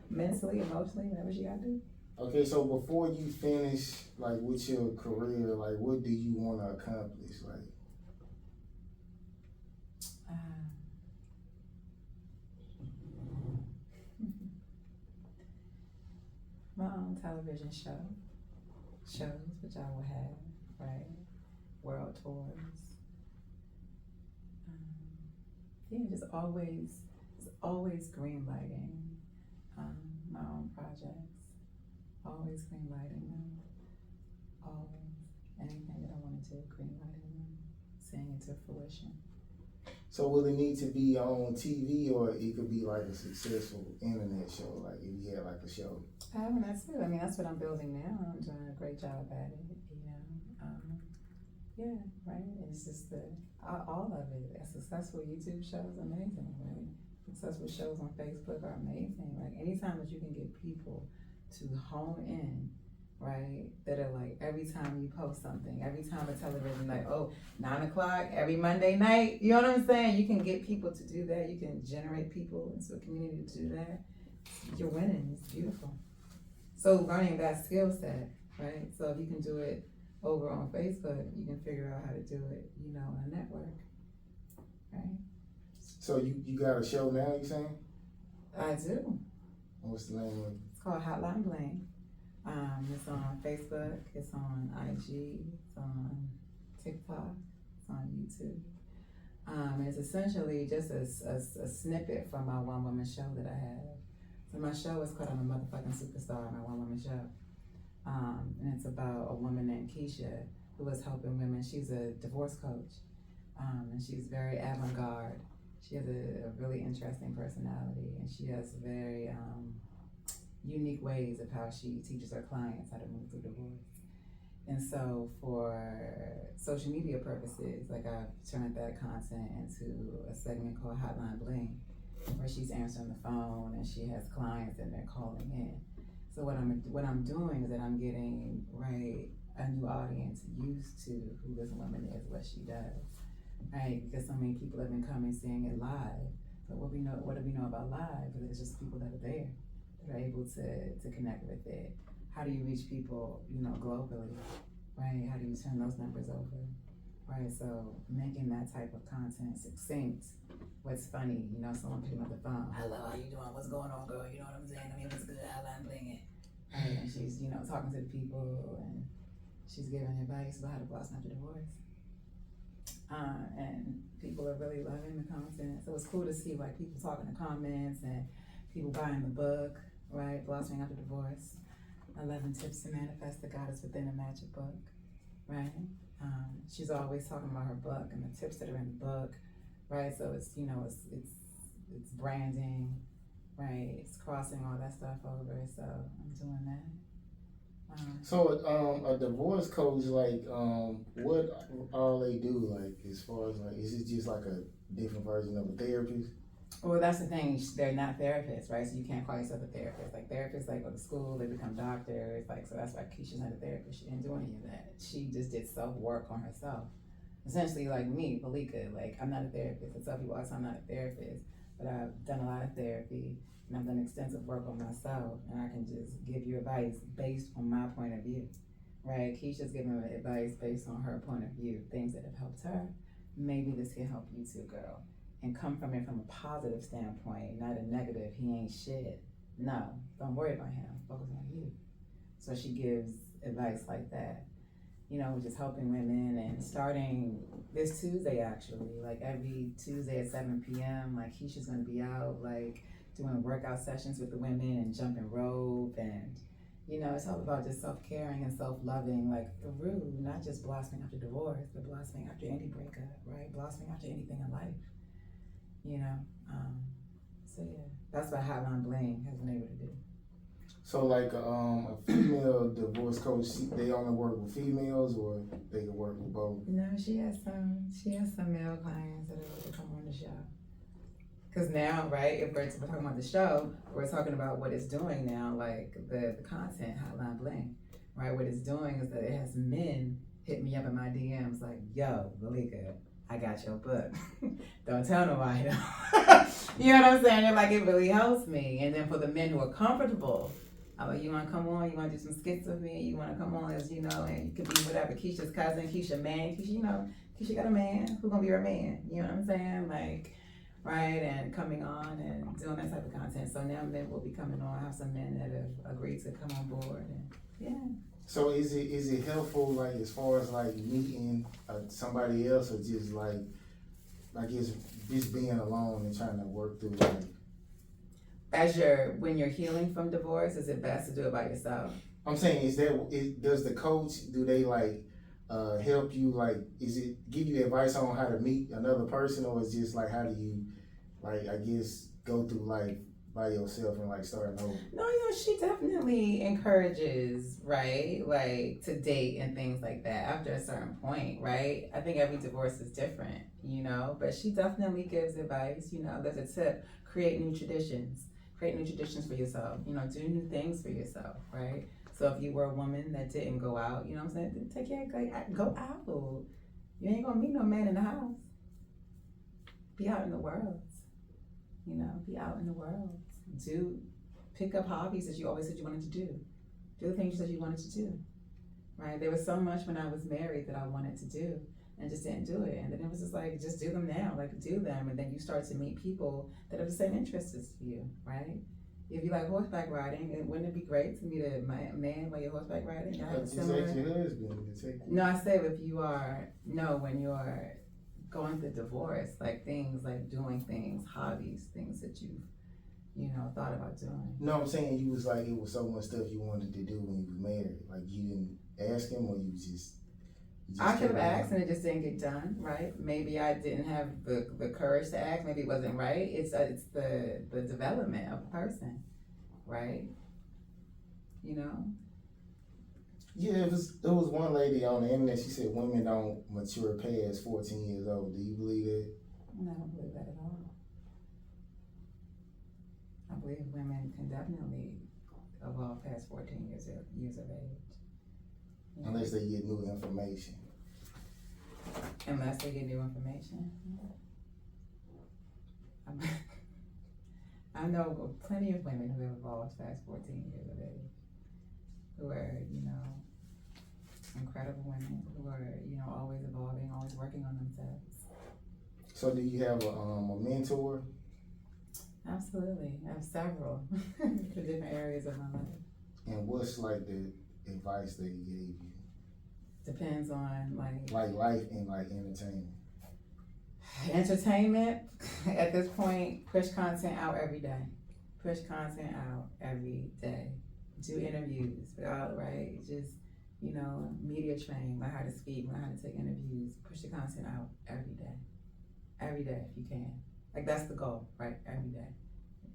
mentally, emotionally, whatever she got to do. Okay, so before you finish, like, with your career, like, what do you want to accomplish, like? My own television shows, which I will have, right? World tours. Yeah, just always green lighting my own projects. Always green lighting them. Always. Anything that I wanted to, green lighting them. Seeing it to fruition. So will it need to be on TV or it could be like a successful internet show, like if you had like a show? That's it. I mean, that's what I'm building now. I'm doing a great job at it, you know. Yeah, right. It's just all of it. A successful YouTube show is amazing, right? Successful shows on Facebook are amazing. Like anytime that you can get people to hone in, right? That are like every time you post something, every time a television, like 9 o'clock every Monday night. You know what I'm saying? You can get people to do that. You can generate people into a community to do that. You're winning. It's beautiful. So learning that skill set, right? So if you can do it over on Facebook, you can figure out how to do it, you know, on a network, right? So you got a show now, you saying? I do. What's the name of it? It's called Hotline Bling. It's on Facebook, it's on IG, it's on TikTok, it's on YouTube. It's essentially just a snippet from my one-woman show that I have. So my show is called I'm a Motherfucking Superstar, my one-woman show. And it's about a woman named Keisha who is helping women. She's a divorce coach, and she's very avant-garde. She has a really interesting personality, and she has very unique ways of how she teaches her clients how to move through divorce. And so for social media purposes, like I've turned that content into a segment called Hotline Bling, where she's answering the phone and she has clients and they're calling in. So what I'm doing is that I'm getting right a new audience used to who this woman is, what she does, right? Because so many people have been coming seeing it live. But what do we know about live? It's just people that are there, that are able to connect with it. How do you reach people, globally, right? How do you turn those numbers over, right? So making that type of content succinct. What's funny, someone picking up the phone. Hello, how you doing? What's going on, girl? You know what I'm saying? I mean, what's good? How I'm blinging? Right? And she's, talking to the people and she's giving advice about how to blossom after divorce. And people are really loving the content. So it's cool to see like people talking in the comments and people buying the book, right? Blossoming After Divorce. 11 Tips to Manifest the Goddess Within, a magic book, right? She's always talking about her book and the tips that are in the book, right? So it's it's branding, right? It's crossing all that stuff over. So I'm doing that. So a divorce coach, like, what all they do, like, as far as like, is it just like a different version of a therapist? Well, that's the thing. They're not therapists, right? So you can't call yourself a therapist. Like therapists, like go to school, they become doctors. Like so, that's why Keisha's not a therapist. She didn't do any of that. She just did self work on herself. Essentially, like me, Valeka. Like I'm not a therapist. I tell people all the time I'm not a therapist, but I've done a lot of therapy and I've done extensive work on myself, and I can just give you advice based on my point of view, right? Keisha's giving advice based on her point of view, things that have helped her. Maybe this can help you too, girl. And come from it from a positive standpoint, not a negative, he ain't shit. No, don't worry about him, focus on you. So she gives advice like that, which is helping women. And starting this Tuesday, actually, like every Tuesday at 7 p.m., like Keisha's gonna be out, like doing workout sessions with the women and jumping rope. And, it's all about just self-caring and self-loving, like through not just blossoming after divorce, but blossoming after any breakup, right? Blossoming after anything in life. So yeah, that's what Hotline Bling has been able to do. So like a female divorce coach, they only work with females, or they can work with both? No, she has some male clients that are able to come on the show. Cause now, right, if we're talking about the show, we're talking about what it's doing now, like the content Hotline Bling, right? What it's doing is that it has men hit me up in my DMs like, yo, Valeka, I got your book. Don't tell nobody. You know what I'm saying? Like, it really helps me. And then for the men who are comfortable, I'm like, you want to come on? You want to do some skits with me? You want to come on as, and you could be whatever. Keisha's cousin, Keisha man. Keisha, Keisha got a man. Who's going to be her man? You know what I'm saying? Like, right? And coming on and doing that type of content. So now men will be coming on. I have some men that have agreed to come on board. And yeah. So is it helpful, like, as far as like meeting somebody else, or just like it's just being alone and trying to work through like? When you're healing from divorce, is it best to do it by yourself? I'm saying, does the coach, do they like help you, like, is it give you advice on how to meet another person, or is just like how do you, like, I guess, go through life by yourself and like starting over? No, she definitely encourages, right? Like to date and things like that after a certain point, right? I think every divorce is different, but she definitely gives advice. There's a tip: create new traditions. Create new traditions for yourself. Do new things for yourself, right? So if you were a woman that didn't go out, what I'm saying, take care, go out. You ain't gonna meet no man in the house. Be out in the world. Be out in the world. Pick up hobbies that you always said you wanted to do. Do the things you said you wanted to do, right? There was so much when I was married that I wanted to do and just didn't do it. And then it was just like, just do them now, like do them. And then you start to meet people that have the same interests as you, right? If you like horseback riding, wouldn't it be great to meet a man while you're horseback riding? Just ask your husband to take you. No, I say when you're going through divorce, like things like doing things, hobbies, things that you've thought about doing. No, I'm saying you was like, it was so much stuff you wanted to do when you was married. Like, you didn't ask him, or you just I could have asked and it just didn't get done, right? Maybe I didn't have the courage to ask. Maybe it wasn't right. It's the development of a person, right? Yeah, it was one lady on the internet. She said women don't mature past 14 years old. Do you believe that? No, I don't believe that at all. I believe women can definitely evolve past 14 years of age. Yeah. Unless they get new information. Unless they get new information. Yeah. I know plenty of women who have evolved past 14 years of age, who are, incredible women, who are, always evolving, always working on themselves. So do you have a mentor? Absolutely. I have several for different areas of my life. And what's like the advice they gave you? Depends on Like life and like entertainment. Entertainment, at this point, push content out every day. Push content out every day. Do interviews, right? Just, media train, learn how to speak, learn how to take interviews. Push the content out every day. Every day if you can. Like that's the goal, right? Every day.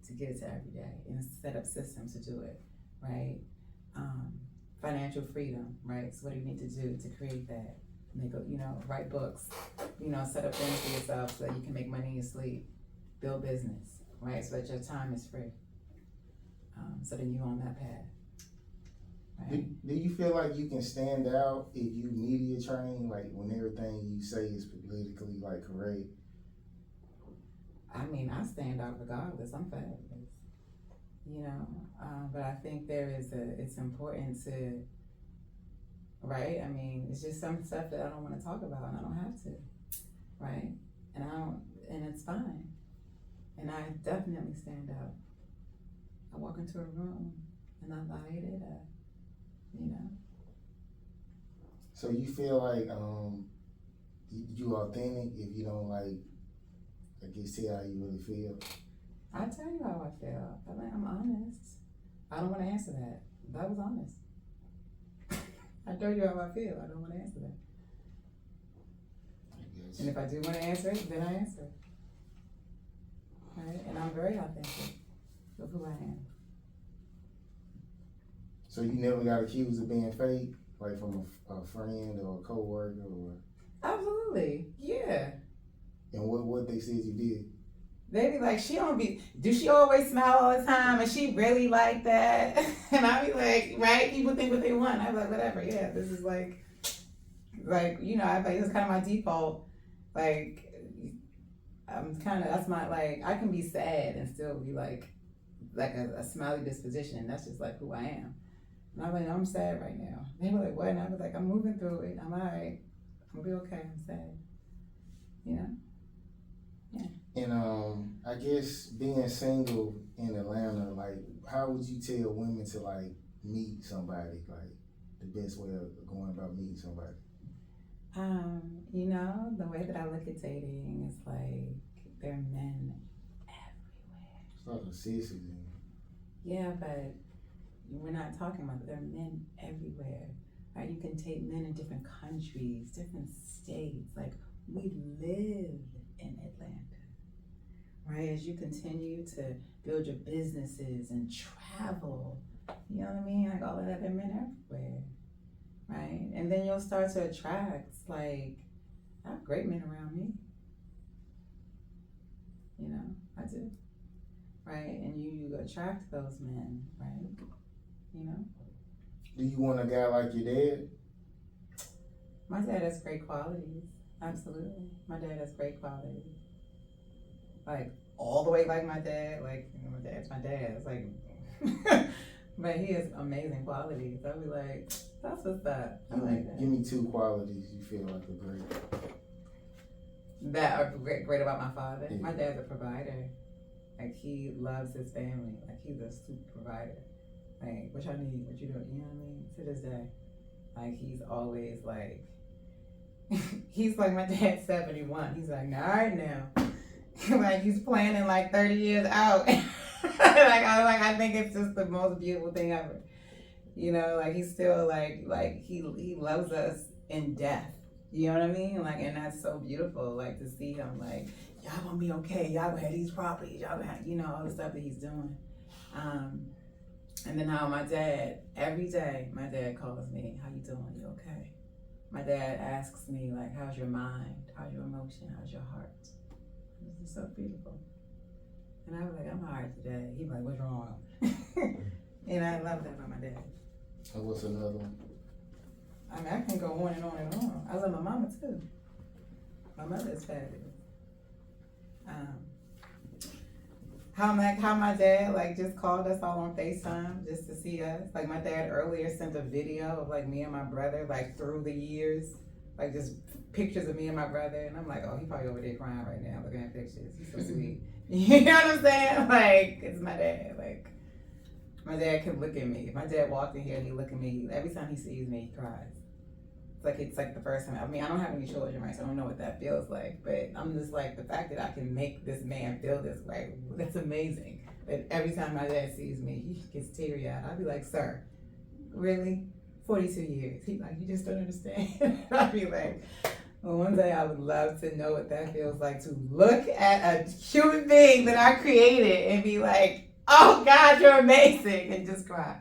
To get it to every day and set up systems to do it, right? Financial freedom, right? So what do you need to do to create that? Write books, set up things for yourself so that you can make money in your sleep, build business, right? So that your time is free. So then you're on that path, right? Do you feel like you can stand out if you media train, like when everything you say is politically like correct? I mean, I stand out regardless. I'm fabulous, but I think it's important to, right? I mean, it's just some stuff that I don't want to talk about and I don't have to, right? And it's fine. And I definitely stand out. I walk into a room and I light it up, So you feel like you authentic if you don't like, I guess, tell how you really feel? I tell you how I feel. I'm honest. I don't want to answer that. That was honest. I told you how I feel. I don't want to answer that. I guess. And if I do want to answer it, then I answer it. Right? And I'm very authentic of who I am. So you never got accused of being fake, like from a friend or a coworker or? Absolutely. Yeah. And what they said you did? They be like, do she always smile all the time? And she really like that? And I be like, right? People think what they want. I be like, whatever. Yeah, this is like, I like, it's kind of my default. Like, that's my, like, I can be sad and still be like a smiley disposition. And that's just like who I am. And I'm like, I'm sad right now. They were like, what? And I was like, I'm moving through it. I'm all right. I'm gonna be okay. I'm sad. Yeah. And I guess being single in Atlanta, like, how would you tell women to like meet somebody? Like the best way of going about meeting somebody? The way that I look at dating is like there are men everywhere. It's like a sister. Yeah, but we're not talking about that. There are men everywhere. Right? You can take men in different countries, different states. Like we live in Atlanta. Right, as you continue to build your businesses and travel, you know what I mean? Like all of that, there are men everywhere, right? And then you'll start to attract, like, I have great men around me. I do, right? And you attract those men, right? Do you want a guy like your dad? My dad has great qualities, absolutely. My dad has great qualities. Like all the way like my dad, like my dad's my dad. It's like, but he has amazing qualities. I'll be like, that's what's up. I like that. Give me 2 qualities you feel like are great. That are great about my father. Yeah. My dad's a provider. Like he loves his family. Like he's a super provider. Like what y'all need, what you doing, you know what I mean? To this day, like he's always like, he's like my dad's 71. He's like, all right now. Like he's planning like 30 years out. I think it's just the most beautiful thing ever. Like he's still like he loves us in death. You know what I mean? Like, and that's so beautiful. Like to see him like, y'all gonna be okay. Y'all gonna have these properties. Y'all gonna have, all the stuff that he's doing. And then how my dad, every day, my dad calls me, how you doing? You okay? My dad asks me like, how's your mind? How's your emotion? How's your heart? This is so beautiful. And I was like, I'm all right today. He's like, what's wrong? And I love that about my dad. And what's another one? I mean, I can go on and on and on. I love my mama too. My mother is fabulous. How my dad like just called us all on FaceTime just to see us. Like my dad earlier sent a video of like me and my brother like through the years, like just pictures of me and my brother, and I'm like, oh, he probably over there crying right now looking at pictures. He's so sweet. You know what I'm saying? Like it's my dad. Like my dad can look at me. If my dad walked in here, he look at me. Every time he sees me, he cries. It's like the first time. I mean, I don't have any children, right? So I don't know what that feels like. But I'm just like, the fact that I can make this man feel this way, that's amazing. But every time my dad sees me, he gets teary eyed. I'll be like, sir, really? 42 years. He like, you just don't understand. I'll be like, well, one day I would love to know what that feels like to look at a human being that I created and be like, oh God, you're amazing, and just cry.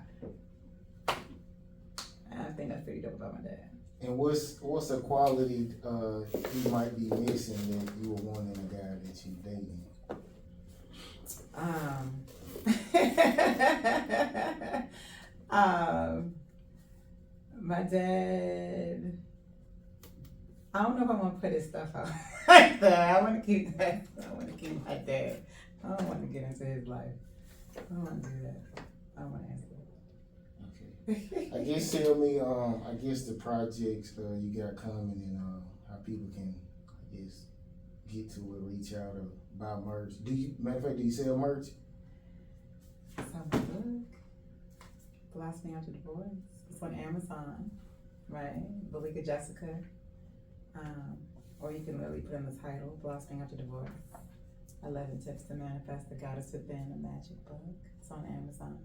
And I think that's pretty dope about my dad. And what's a quality you might be missing that you would want in a guy that you dating? My dad. I don't know if I want to put his stuff out like that. I want to keep that. I want to keep my dad. I don't want to get into his life. I don't want to do that. I don't want to answer that. Okay. I guess tell me, I guess the projects you got coming and how people can, I guess, get to it, reach out or buy merch. Matter of fact, do you sell merch? So my book, Blossoming After Divorce. It's on Amazon, right? Valeka Jessica. Or you can literally put in the title, Blossoming After Divorce. 11 Tips to Manifest the Goddess Within, a magic book. It's on Amazon.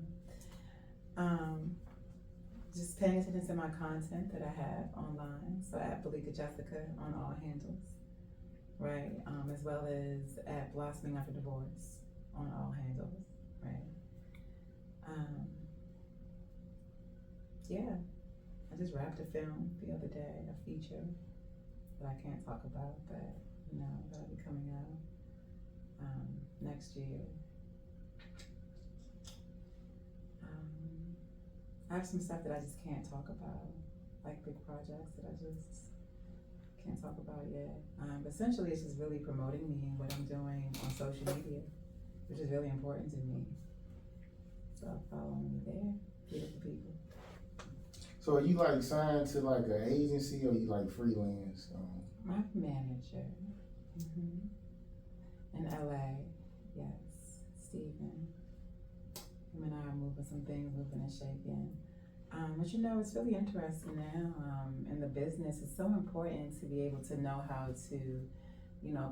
Just paying attention to my content that I have online. So at Valeka Jessica on all handles, right? As well as at Blossoming After Divorce on all handles, right? Yeah, I just wrapped a film the other day, a feature that I can't talk about, but that'll be coming out next year. I have some stuff that I just can't talk about, like big projects that I just can't talk about yet. But essentially, it's just really promoting me and what I'm doing on social media, which is really important to me. So follow me there, beautiful people. So are you like signed to like an agency or you like freelance? My manager, in LA, yes, Steven. Him and I are moving some things, moving and shaking. But it's really interesting now in the business. It's so important to be able to know how to,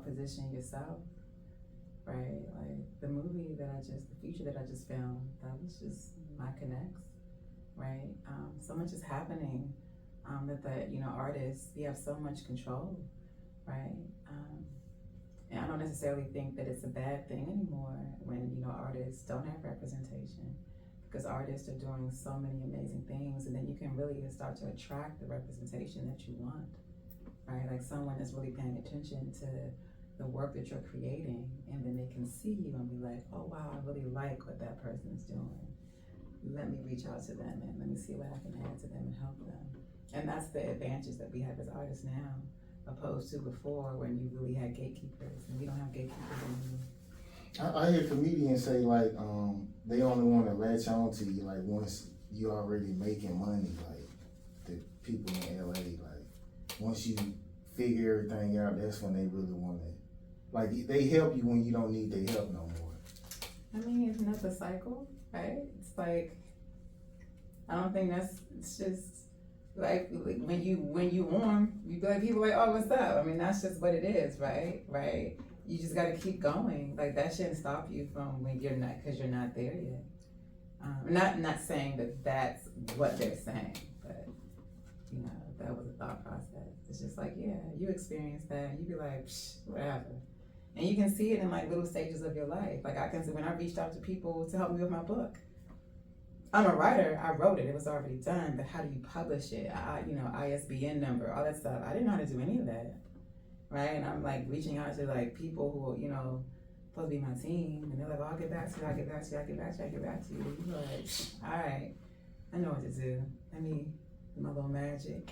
position yourself, right? Like the feature that I just filmed, that was just my connects, right? So much is happening that the artists, we have so much control, right? And I don't necessarily think that it's a bad thing anymore when artists don't have representation, because artists are doing so many amazing things, and then you can really start to attract the representation that you want, right? Like someone that's really paying attention to the work that you're creating, and then they can see you and be like, oh wow, I really like what that person's doing. Let me reach out to them and let me see what I can add to them and help them. And that's the advantage that we have as artists now, opposed to before when you really had gatekeepers, and we don't have gatekeepers anymore. I hear comedians say like they only want to latch on to you like once you already making money, like the people in LA, like once you figure everything out, that's when they really want to, like they help you when you don't need their help no more. I mean, isn't that the cycle, right? It's like, I don't think it's just like when you on, you be like, people like, oh, what's up? I mean, that's just what it is, right? You just got to keep going. Like that shouldn't stop you from when you're not, because you're not there yet. Not saying that that's what they're saying, but that was a thought process. It's just like, yeah, you experience that, and you be like, psh, whatever. And you can see it in like little stages of your life. Like I can see when I reached out to people to help me with my book. I'm a writer. I wrote it. It was already done. But how do you publish it? ISBN number, all that stuff. I didn't know how to do any of that. Right? And I'm like reaching out to like people who, supposed to be my team, and they're like, oh, I'll get back to you, I'll get back to you, I'll get back to you, I'll get back to you. You're like, all right, I know what to do. Let me do my little magic.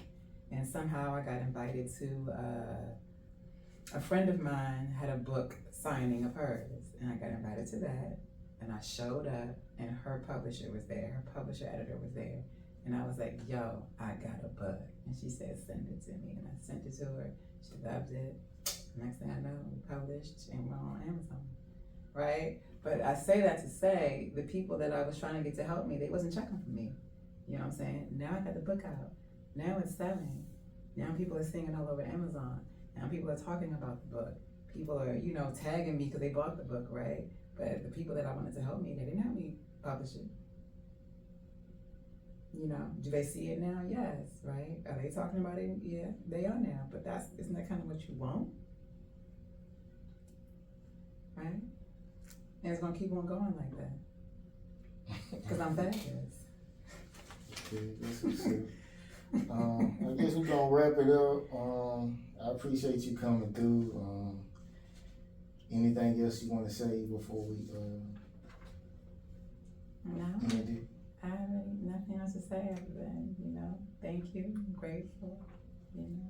And somehow I got invited to, a friend of mine had a book signing of hers, and I got invited to that. And I showed up, and her publisher was there, her publisher editor was there. And I was like, yo, I got a book. And she said, send it to me. And I sent it to her. She loved it. Next thing I know, we published and we're on Amazon, right? But I say that to say the people that I was trying to get to help me, they wasn't checking for me. You know what I'm saying? Now I got the book out. Now it's selling. Now people are seeing it all over Amazon. Now people are talking about the book. People are, you know, tagging me because they bought the book, right? But the people that I wanted to help me, they didn't help me publish it. You know, do they see it now? Yes, right? Are they talking about it? Yeah, they are now. But isn't that kind of what you want? Right? And it's gonna keep on going like that. Because I'm fabulous. Okay, that's what's up. I guess we're gonna wrap it up. I appreciate you coming through. Anything else you want to say before we No, end it? I have nothing else to say other than, you know, thank you, I'm grateful, you know.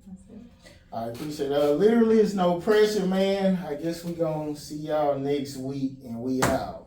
That's it. I appreciate it. Literally, it's no pressure, man. I guess we gonna see y'all next week, and we out.